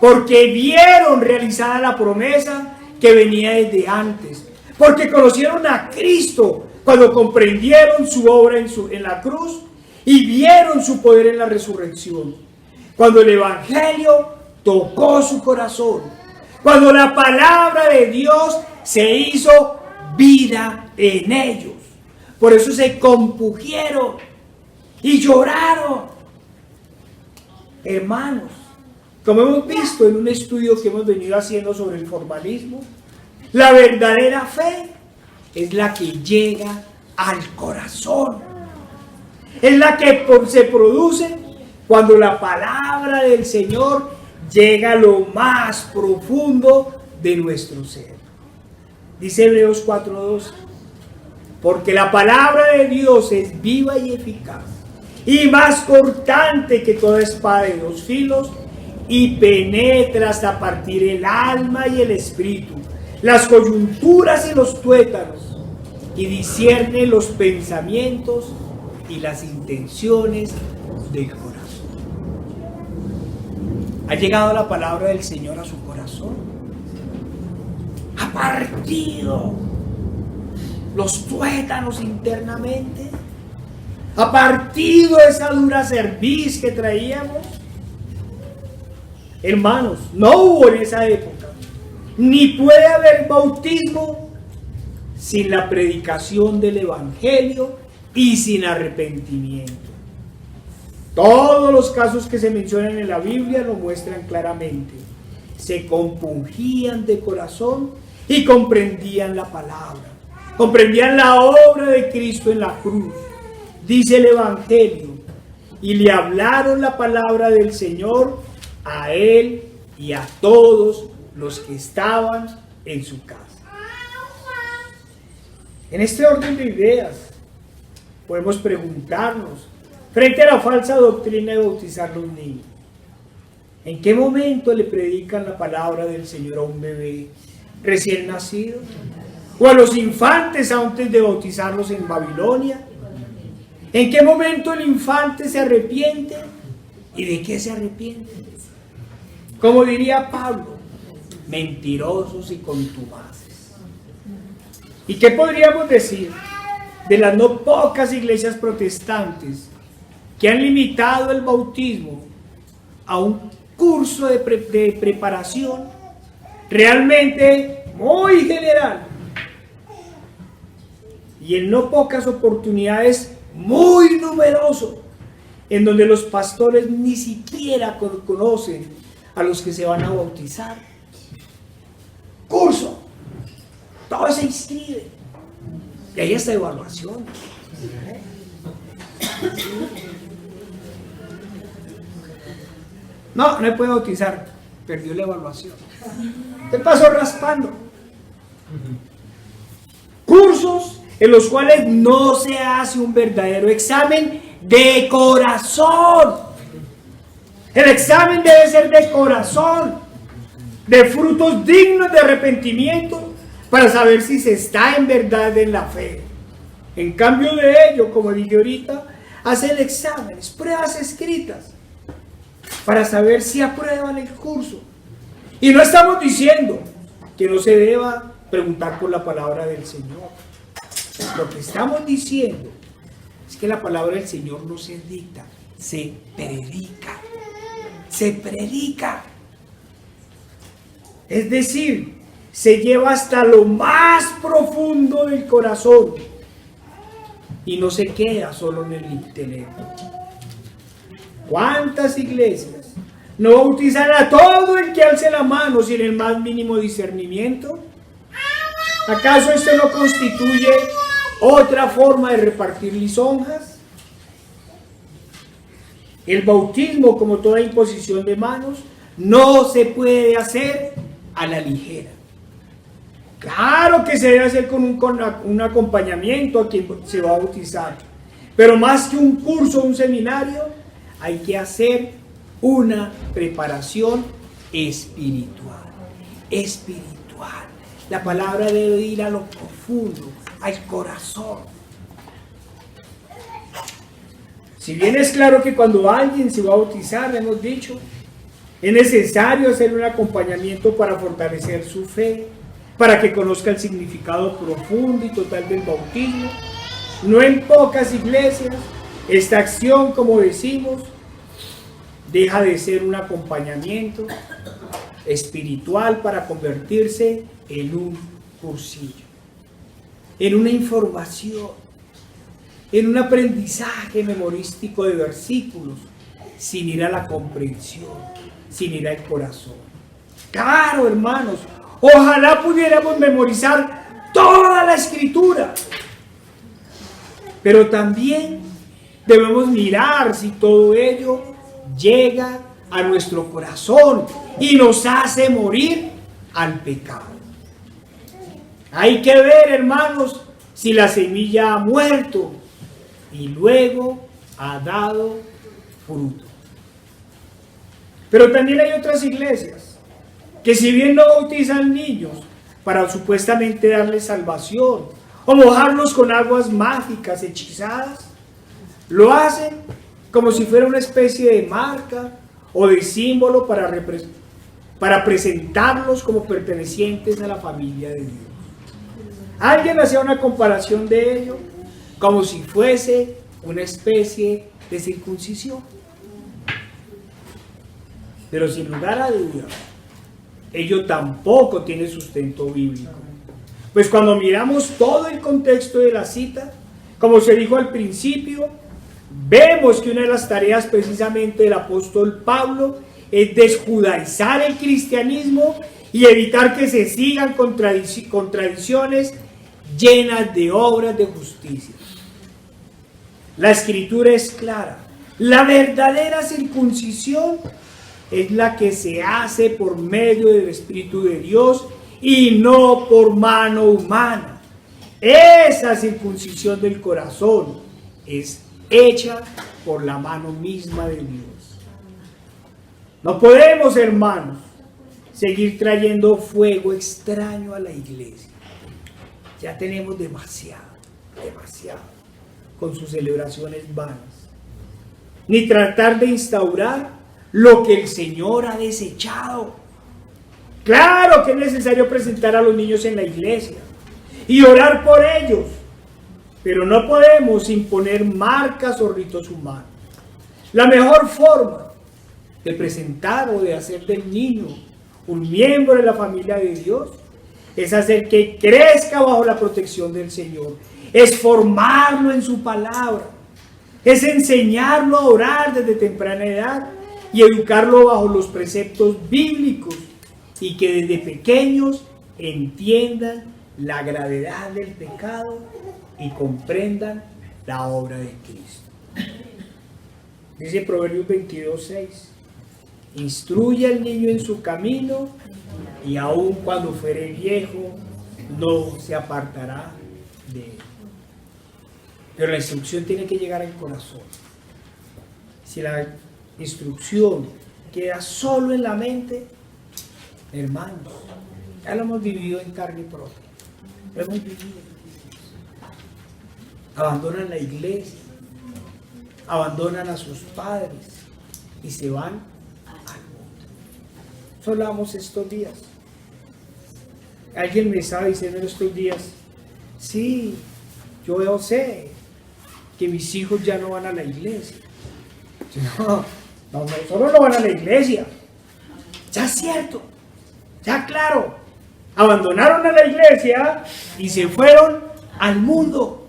porque vieron realizada la promesa que venía desde antes, porque conocieron a Cristo cuando comprendieron su obra en la cruz y vieron su poder en la resurrección. Cuando el Evangelio tocó su corazón, cuando la palabra de Dios se hizo vida en ellos. Por eso se compungieron y lloraron. Hermanos, como hemos visto en un estudio que hemos venido haciendo sobre el formalismo, la verdadera fe es la que llega al corazón. Es la que se produce cuando la palabra del Señor llega a lo más profundo de nuestro ser. Dice Hebreos 4:12: porque la palabra de Dios es viva y eficaz, y más cortante que toda espada de dos filos, y penetra hasta partir el alma y el espíritu, las coyunturas y los tuétanos, y discierne los pensamientos y las intenciones del corazón. ¿Ha llegado la palabra del Señor a su corazón? ¿Ha partido los tuétanos internamente? ¿Ha partido esa dura cerviz que traíamos? Hermanos, no hubo en esa época, ni puede haber bautismo sin la predicación del Evangelio y sin arrepentimiento. Todos los casos que se mencionan en la Biblia lo muestran claramente. Se compungían de corazón y comprendían la palabra, comprendían la obra de Cristo en la cruz, dice el Evangelio, y le hablaron la palabra del Señor a él y a todos los que estaban en su casa. En este orden de ideas, podemos preguntarnos, frente a la falsa doctrina de bautizar a los niños, ¿en qué momento le predican la palabra del Señor a un bebé recién nacido? ¿O a los infantes antes de bautizarlos en Babilonia? ¿En qué momento el infante se arrepiente? ¿Y de qué se arrepiente? Como diría Pablo, mentirosos y contumaces. ¿Y qué podríamos decir de las no pocas iglesias protestantes que han limitado el bautismo a un curso de preparación realmente muy general y en no pocas oportunidades muy numeroso, en donde los pastores ni siquiera conocen a los que se van a bautizar? Curso, todos se inscriben y ahí está evaluación. No me puede bautizar, perdió la evaluación. Te pasó raspando. Cursos en los cuales no se hace un verdadero examen de corazón. El examen debe ser de corazón, de frutos dignos de arrepentimiento, para saber si se está en verdad en la fe. En cambio de ello, como dije ahorita, hacen exámenes, pruebas escritas, para saber si aprueban el curso. Y no estamos diciendo que no se deba preguntar por la palabra del Señor. Lo que estamos diciendo es que la palabra del Señor no se dicta, se predica. Se predica. Es decir, se lleva hasta lo más profundo del corazón y no se queda solo en el intelecto. ¿Cuántas iglesias no bautizan a todo el que alce la mano sin el más mínimo discernimiento? ¿Acaso esto no constituye otra forma de repartir lisonjas? El bautismo, como toda imposición de manos, no se puede hacer a la ligera. Claro que se debe hacer con un acompañamiento a quien se va a bautizar, pero más que un curso o un seminario, hay que hacer una preparación espiritual. Espiritual. La palabra debe ir a lo profundo, al corazón. Si bien es claro que cuando alguien se va a bautizar, hemos dicho, es necesario hacer un acompañamiento para fortalecer su fe, para que conozca el significado profundo y total del bautismo. No en pocas iglesias, esta acción, como decimos, deja de ser un acompañamiento espiritual para convertirse en un cursillo, en una información, en un aprendizaje memorístico de versículos, sin ir a la comprensión, sin ir al corazón. Claro, hermanos, ojalá pudiéramos memorizar toda la Escritura, pero también debemos mirar si todo ello llega a nuestro corazón y nos hace morir al pecado. Hay que ver, hermanos, si la semilla ha muerto y luego ha dado fruto. Pero también hay otras iglesias que, si bien no bautizan niños para supuestamente darles salvación o mojarlos con aguas mágicas hechizadas, lo hacen como si fuera una especie de marca o de símbolo para presentarlos como pertenecientes a la familia de Dios. Alguien hacía una comparación de ello como si fuese una especie de circuncisión. Pero sin lugar a duda, ello tampoco tiene sustento bíblico. Pues cuando miramos todo el contexto de la cita, como se dijo al principio, vemos que una de las tareas precisamente del apóstol Pablo es desjudaizar el cristianismo y evitar que se sigan contradicciones llenas de obras de justicia. La escritura es clara. La verdadera circuncisión es la que se hace por medio del Espíritu de Dios y no por mano humana. Esa circuncisión del corazón es hecha por la mano misma de Dios. No podemos, hermanos, seguir trayendo fuego extraño a la iglesia. Ya tenemos demasiado con sus celebraciones vanas. Ni tratar de instaurar lo que el Señor ha desechado. Claro que es necesario presentar a los niños en la iglesia y orar por ellos, pero no podemos imponer marcas o ritos humanos. La mejor forma de presentar o de hacer del niño un miembro de la familia de Dios es hacer que crezca bajo la protección del Señor, es formarlo en su palabra, es enseñarlo a orar desde temprana edad y educarlo bajo los preceptos bíblicos y que desde pequeños entiendan la gravedad del pecado y comprendan la obra de Cristo. Dice Proverbios 22:6: instruye al niño en su camino y aun cuando fuere viejo no se apartará de él. Pero la instrucción tiene que llegar al corazón. Si la instrucción queda solo en la mente, hermanos, ya lo hemos vivido en carne propia. Lo hemos vivido. Abandonan la iglesia, abandonan a sus padres y se van al mundo. Eso hablamos estos días. Alguien me estaba diciendo en estos días: sí, yo sé que mis hijos ya no van a la iglesia. No, solo no van a la iglesia. Ya es cierto, ya claro. Abandonaron a la iglesia y se fueron al mundo.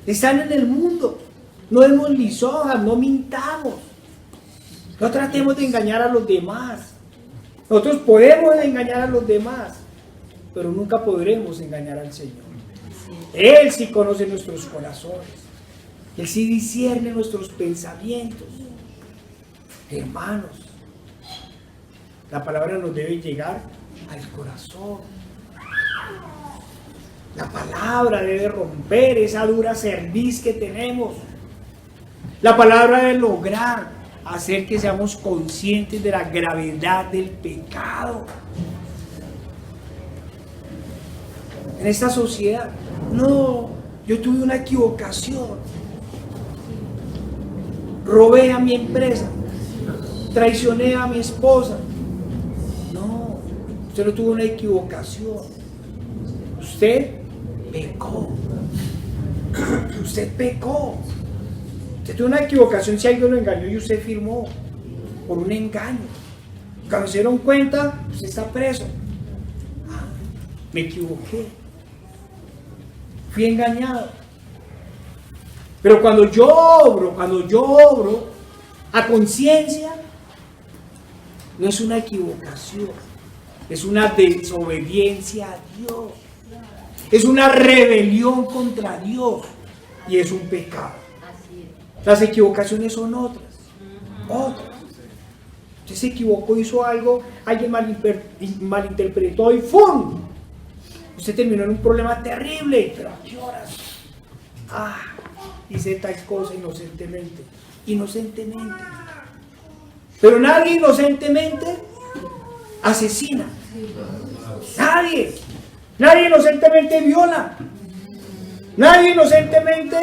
Están en el mundo. No demos lisonjas, no mintamos. No tratemos de engañar a los demás. Nosotros podemos engañar a los demás, pero nunca podremos engañar al Señor. Él sí conoce nuestros corazones. Él sí discierne nuestros pensamientos. Hermanos, la palabra nos debe llegar al corazón. La palabra debe romper esa dura cerviz que tenemos. La palabra debe lograr hacer que seamos conscientes de la gravedad del pecado. En esta sociedad, no, yo tuve una equivocación. Robé a mi empresa, traicioné a mi esposa. No, usted no tuvo una equivocación. Usted pecó. Usted pecó. Usted tuvo una equivocación si alguien lo engañó y usted firmó por un engaño. Cuando se dieron cuenta, usted está preso. Me equivoqué. Fui engañado. Pero cuando yo obro a conciencia, no es una equivocación, es una desobediencia a Dios, es una rebelión contra Dios y es un pecado. Las equivocaciones son otras. Usted se equivocó, hizo algo, alguien malinterpretó y ¡fum! Usted terminó en un problema terrible, pero ¿a qué horas? Hice tal cosa inocentemente. Pero nadie inocentemente asesina. Nadie inocentemente viola. Nadie inocentemente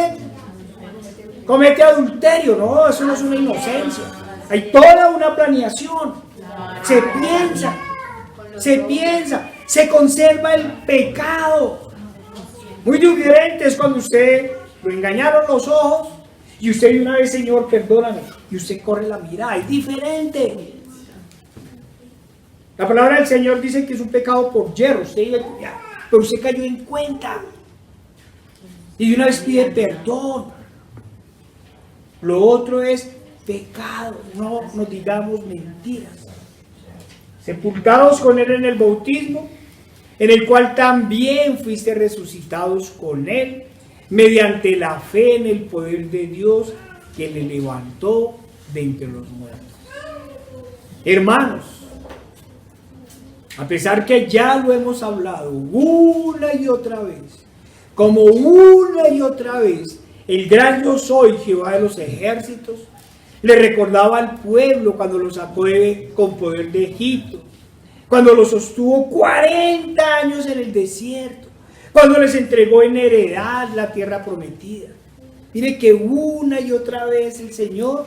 comete adulterio. No, eso no es una inocencia. Hay toda una planeación. Se piensa, se conserva el pecado. Muy diferente es cuando usted lo engañaron los ojos Y usted de una vez, Señor, perdóname, y usted corre la mirada, es diferente. La palabra del Señor dice que es un pecado por hierro, pero usted cayó en cuenta. Y de una vez pide perdón. Lo otro es pecado, no nos digamos mentiras. Sepultados con Él en el bautismo, en el cual también fuiste resucitados con Él, mediante la fe en el poder de Dios que le levantó de entre los muertos. Hermanos, a pesar que ya lo hemos hablado una y otra vez, como una y otra vez, el gran yo soy, Jehová de los ejércitos, le recordaba al pueblo cuando lo sacó con poder de Egipto, cuando los sostuvo 40 años en el desierto, cuando les entregó en heredad la tierra prometida. Mire que una y otra vez el Señor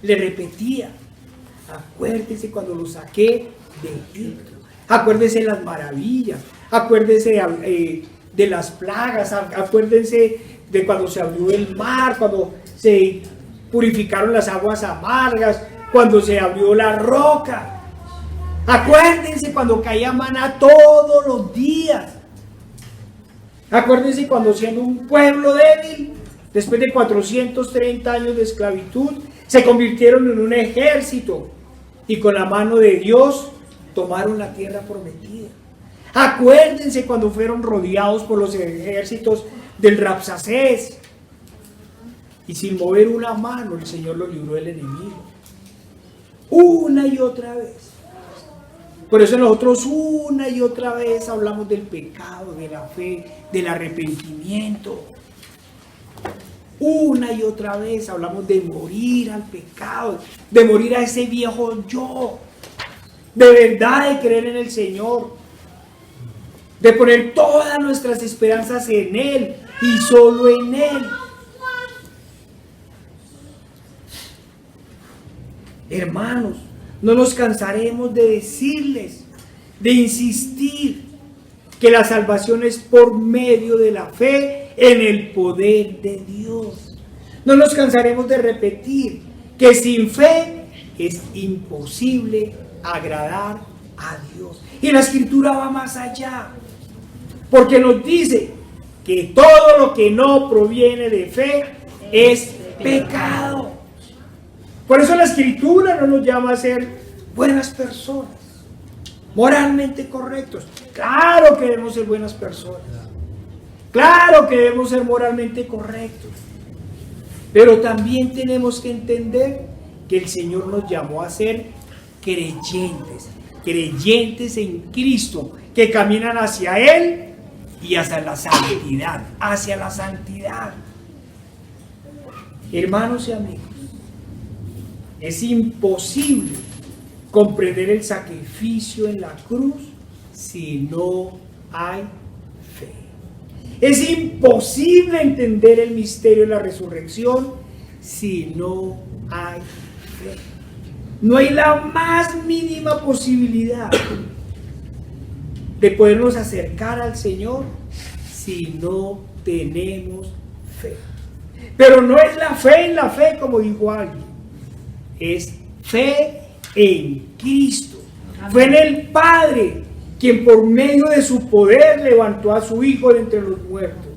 le repetía: acuérdese cuando los saqué de Egipto, acuérdese las maravillas, acuérdese de las plagas, acuérdense de cuando se abrió el mar, cuando se purificaron las aguas amargas, cuando se abrió la roca. Acuérdense cuando caía maná todos los días. Acuérdense cuando, siendo un pueblo débil, después de 430 años de esclavitud, se convirtieron en un ejército y con la mano de Dios tomaron la tierra prometida. Acuérdense cuando fueron rodeados por los ejércitos del Rabsacés y sin mover una mano el Señor los libró del enemigo. Una y otra vez. Por eso nosotros una y otra vez hablamos del pecado, de la fe, del arrepentimiento. Una y otra vez hablamos de morir al pecado, de morir a ese viejo yo, de verdad de creer en el Señor, de poner todas nuestras esperanzas en Él y solo en Él. Hermanos, no nos cansaremos de decirles, de insistir, que la salvación es por medio de la fe en el poder de Dios. No nos cansaremos de repetir que sin fe es imposible agradar a Dios. Y la Escritura va más allá, porque nos dice que todo lo que no proviene de fe es pecado. Por eso la Escritura no nos llama a ser buenas personas, moralmente correctos. Claro que debemos ser buenas personas. Claro que debemos ser moralmente correctos. Pero también tenemos que entender que el Señor nos llamó a ser creyentes. Creyentes en Cristo, que caminan hacia Él y hacia la santidad. Hacia la santidad. Hermanos y amigos, es imposible comprender el sacrificio en la cruz si no hay fe. Es imposible entender el misterio de la resurrección si no hay fe. No hay la más mínima posibilidad de podernos acercar al Señor si no tenemos fe. Pero no es la fe en la fe, como dijo alguien. Es fe en Cristo. Fue en el Padre quien por medio de su poder levantó a su Hijo de entre los muertos.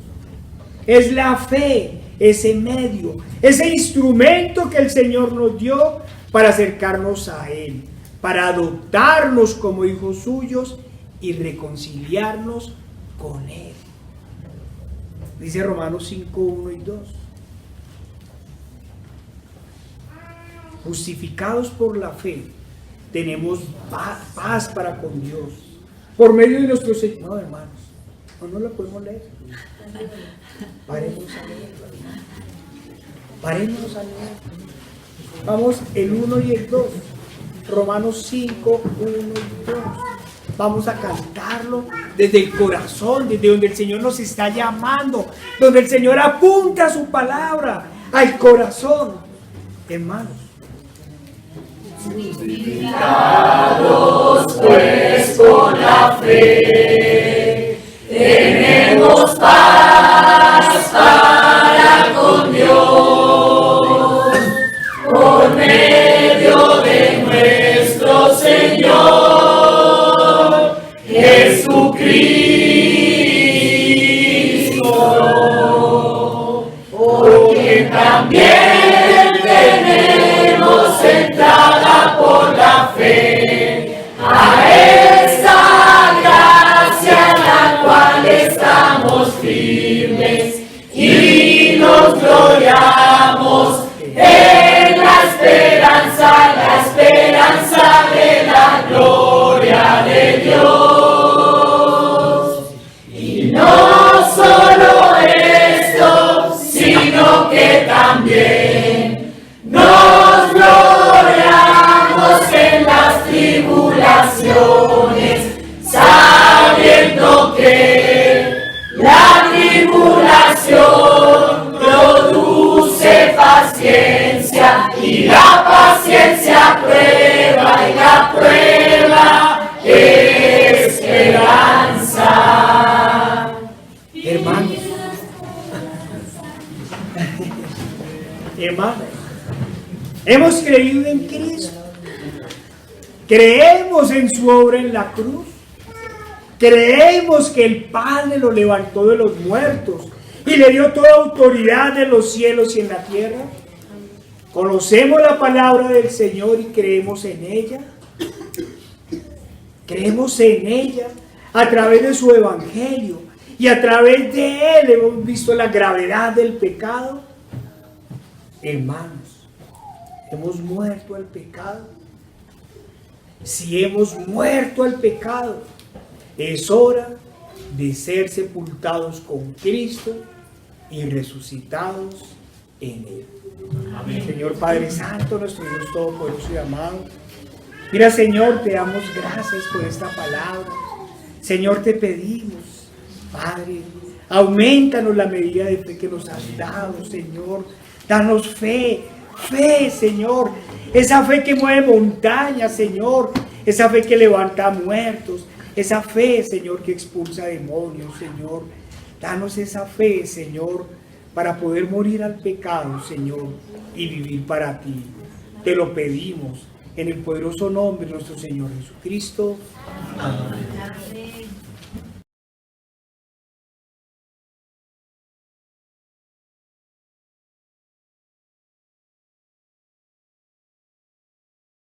Es la fe, ese medio, ese instrumento que el Señor nos dio para acercarnos a Él, para adoptarnos como hijos suyos y reconciliarnos con Él. Dice Romanos 5, 1 y 2. Justificados por la fe, tenemos paz para con Dios, por medio de nuestro Señor. No, hermanos, no lo podemos leer. Paremos a leer. Paremos a leer. Vamos el 1 y el 2. Romanos 5, 1 y 2. Vamos a cantarlo desde el corazón, desde donde el Señor nos está llamando, donde el Señor apunta su palabra al corazón. Hermanos, justificados pues con la fe, tenemos paz para con Dios. firmes y nos gloriamos en la esperanza de la gloria de Dios. Y no solo esto, sino que también nos gloriamos en las tribulaciones, sabiendo que la tribulación produce paciencia, y la paciencia prueba, y la prueba esperanza. Hermanos, hermanos, hemos creído en Cristo, creemos en su obra en la cruz, creemos que el Padre lo levantó de los muertos y le dio toda autoridad en los cielos y en la tierra. Conocemos la palabra del Señor y creemos en ella. Creemos en ella a través de su evangelio, y a través de él hemos visto la gravedad del pecado. Hermanos, ¿hemos muerto al pecado? Si hemos muerto al pecado, es hora de ser sepultados con Cristo y resucitados en él. Amén. Señor Padre Santo, nuestro Dios todopoderoso y amado, mira, Señor, te damos gracias por esta palabra. Señor, te pedimos, Padre, aumentanos la medida de fe que nos has dado, Señor. Danos fe, Señor. Esa fe que mueve montañas, Señor. Esa fe que levanta muertos. Esa fe, Señor, que expulsa demonios, Señor. Danos esa fe, Señor, para poder morir al pecado, Señor, y vivir para ti. Te lo pedimos en el poderoso nombre de nuestro Señor Jesucristo. Amén.